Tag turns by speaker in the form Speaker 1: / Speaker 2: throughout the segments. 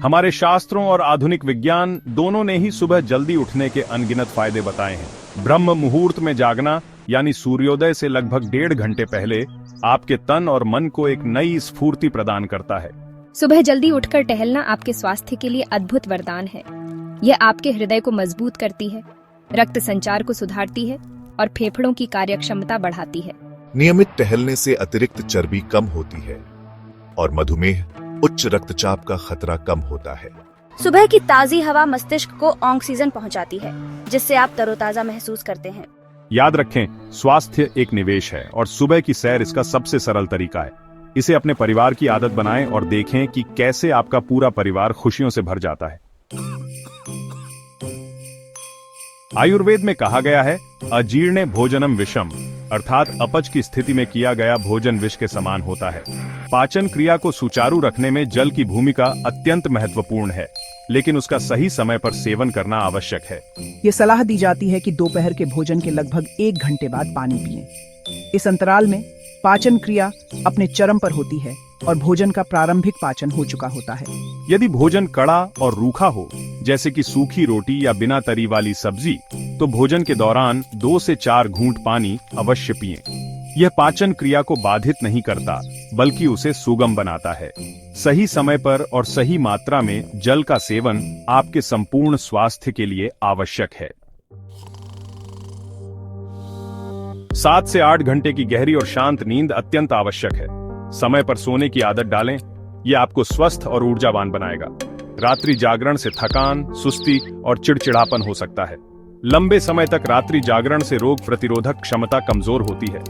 Speaker 1: हमारे शास्त्रों और आधुनिक विज्ञान दोनों ने ही सुबह जल्दी उठने के अनगिनत फायदे बताए हैं। ब्रह्म मुहूर्त में जागना यानी सूर्योदय से लगभग 1.5 घंटे पहले आपके तन और मन को एक नई स्फूर्ति प्रदान करता है।
Speaker 2: सुबह जल्दी उठकर टहलना आपके स्वास्थ्य के लिए अद्भुत वरदान है। यह आपके हृदय को मजबूत करती है, रक्त संचार को सुधारती है और फेफड़ों की कार्यक्षमता बढ़ाती है।
Speaker 3: नियमित टहलने से अतिरिक्त चर्बी कम होती है और मधुमेह, उच्च रक्तचाप का खतरा कम होता है।
Speaker 4: सुबह की ताजी हवा मस्तिष्क को ऑक्सीजन पहुंचाती है, जिससे आप तरोताजा महसूस करते हैं।
Speaker 1: याद रखें, स्वास्थ्य एक निवेश है और सुबह की सैर इसका सबसे सरल तरीका है। इसे अपने परिवार की आदत बनाएं और देखें कि कैसे आपका पूरा परिवार खुशियों से भर जाता है। आयुर्वेद में कहा गया है, अजीर्णे भोजनम विषम, अर्थात अपच की स्थिति में किया गया भोजन विष के समान होता है। पाचन क्रिया को सुचारू रखने में जल की भूमिका अत्यंत महत्वपूर्ण है, लेकिन उसका सही समय पर सेवन करना आवश्यक है।
Speaker 5: ये सलाह दी जाती है कि दोपहर के भोजन के लगभग 1 घंटे बाद पानी पिएं। इस अंतराल में पाचन क्रिया अपने चरम पर होती है और भोजन का प्रारंभिक पाचन हो चुका होता है।
Speaker 1: यदि भोजन कड़ा और रूखा हो, जैसे कि सूखी रोटी या बिना तरी वाली सब्जी, तो भोजन के दौरान 2 से 4 घूंट पानी अवश्य पिएं। यह पाचन क्रिया को बाधित नहीं करता, बल्कि उसे सुगम बनाता है। सही समय पर और सही मात्रा में जल का सेवन आपके संपूर्ण स्वास्थ्य के लिए आवश्यक है। 7 से 8 घंटे की गहरी और शांत नींद अत्यंत आवश्यक है। समय पर सोने की आदत डालें, यह आपको स्वस्थ और ऊर्जावान बनाएगा। रात्रि जागरण से थकान, सुस्ती और चिड़चिड़ापन हो सकता है। लंबे समय तक रात्रि जागरण से रोग प्रतिरोधक क्षमता कमजोर होती है।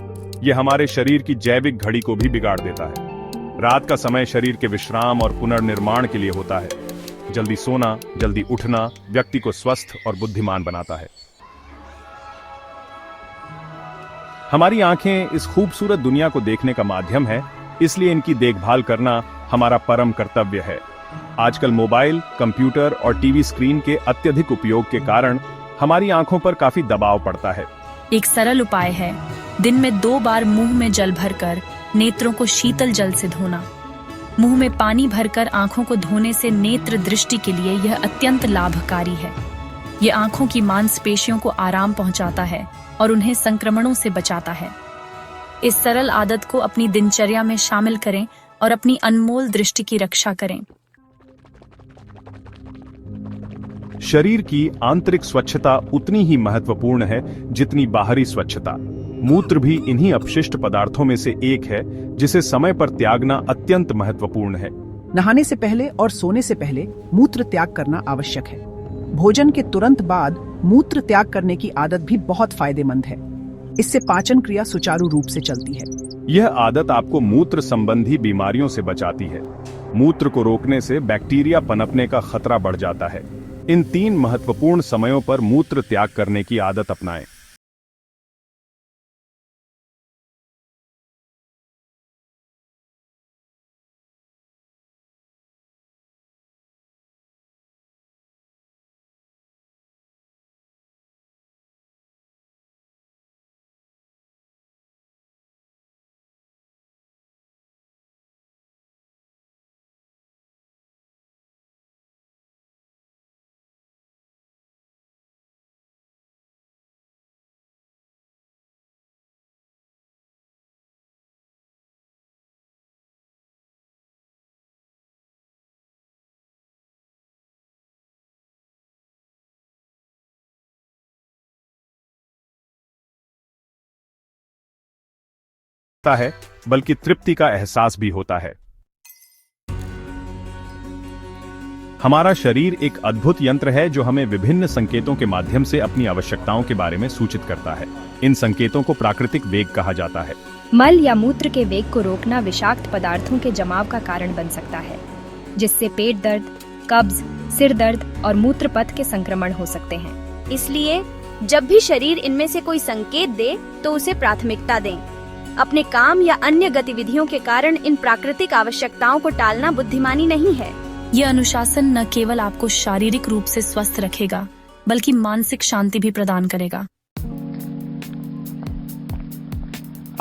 Speaker 1: यह हमारे शरीर की जैविक घड़ी को भी बिगाड़ देता है। रात का समय शरीर के विश्राम और पुनर्निर्माण के लिए होता है। जल्दी सोना, जल्दी उठना व्यक्ति को स्वस्थ और बुद्धिमान बनाता है। हमारी आंखें इस खूबसूरत दुनिया को देखने का माध्यम है, इसलिए इनकी देखभाल करना हमारा परम कर्तव्य है। आजकल मोबाइल, कंप्यूटर और टीवी स्क्रीन के अत्यधिक उपयोग के कारण हमारी आंखों पर काफी दबाव पड़ता है।
Speaker 6: एक सरल उपाय है, दिन में 2 बार मुंह में जल भरकर नेत्रों को शीतल जल से धोना। मुंह में पानी भरकर आंखों को धोने से नेत्र दृष्टि के लिए यह अत्यंत लाभकारी है। यह आंखों की मांसपेशियों को आराम पहुंचाता है और उन्हें संक्रमणों से बचाता है। इस सरल आदत को अपनी दिनचर्या में शामिल करें और अपनी अनमोल दृष्टि की रक्षा करें।
Speaker 1: शरीर की आंतरिक स्वच्छता उतनी ही महत्वपूर्ण है जितनी बाहरी स्वच्छता। मूत्र भी इन्हीं अपशिष्ट पदार्थों में से एक है, जिसे समय पर त्यागना अत्यंत महत्वपूर्ण है।
Speaker 5: नहाने से पहले और सोने से पहले मूत्र त्याग करना आवश्यक है। भोजन के तुरंत बाद मूत्र त्याग करने की आदत भी बहुत फायदेमंद है। इससे पाचन क्रिया सुचारू रूप से चलती है।
Speaker 1: यह आदत आपको मूत्र संबंधी बीमारियों से बचाती है। मूत्र को रोकने से बैक्टीरिया पनपने का खतरा बढ़ जाता है। इन 3 महत्वपूर्ण समयों पर मूत्र त्याग करने की आदत अपनाएं। है, बल्कि तृप्ति का एहसास भी होता है। हमारा शरीर एक अद्भुत यंत्र है जो हमें विभिन्न संकेतों के माध्यम से अपनी आवश्यकताओं के बारे में सूचित करता है। इन संकेतों को प्राकृतिक वेग कहा जाता है।
Speaker 2: मल या मूत्र के वेग को रोकना विषाक्त पदार्थों के जमाव का कारण बन सकता है, जिससे पेट दर्द, कब्ज, सिर दर्द और मूत्र पथ के संक्रमण हो सकते हैं।
Speaker 4: इसलिए जब भी शरीर इनमें से कोई संकेत दे तो उसे प्राथमिकता दें। अपने काम या अन्य गतिविधियों के कारण इन प्राकृतिक आवश्यकताओं को टालना बुद्धिमानी नहीं है।
Speaker 6: यह अनुशासन न केवल आपको शारीरिक रूप से स्वस्थ रखेगा, बल्कि मानसिक शांति भी प्रदान करेगा।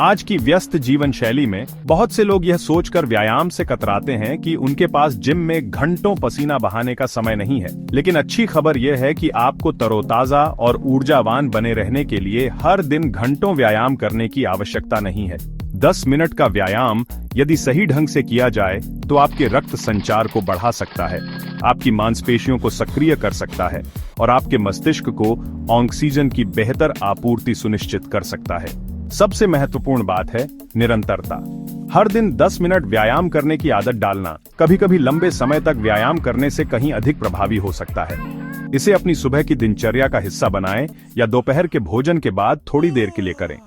Speaker 1: आज की व्यस्त जीवन शैली में बहुत से लोग यह सोचकर व्यायाम से कतराते हैं कि उनके पास जिम में घंटों पसीना बहाने का समय नहीं है। लेकिन अच्छी खबर यह है कि आपको तरोताजा और ऊर्जावान बने रहने के लिए हर दिन घंटों व्यायाम करने की आवश्यकता नहीं है। 10 मिनट का व्यायाम यदि सही ढंग से किया जाए तो आपके रक्त संचार को बढ़ा सकता है, आपकी मांसपेशियों को सक्रिय कर सकता है और आपके मस्तिष्क को ऑक्सीजन की बेहतर आपूर्ति सुनिश्चित कर सकता है। सबसे महत्वपूर्ण बात है निरंतरता। हर दिन 10 मिनट व्यायाम करने की आदत डालना कभी-कभी लंबे समय तक व्यायाम करने से कहीं अधिक प्रभावी हो सकता है। इसे अपनी सुबह की दिनचर्या का हिस्सा बनाएं या दोपहर के भोजन के बाद थोड़ी देर के लिए करें।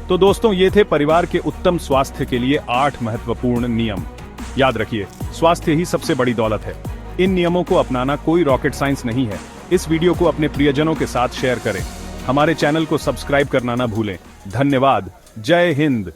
Speaker 1: तो दोस्तों, ये थे परिवार के उत्तम स्वास्थ्य के लिए 8 महत्वपूर्ण नियम। याद रखिए, स्वास्थ्य ही सबसे बड़ी दौलत है। इन नियमों को अपनाना कोई रॉकेट साइंस नहीं है। इस वीडियो को अपने प्रियजनों के साथ शेयर करें। हमारे चैनल को सब्सक्राइब करना ना भूलें। धन्यवाद। जय हिंद।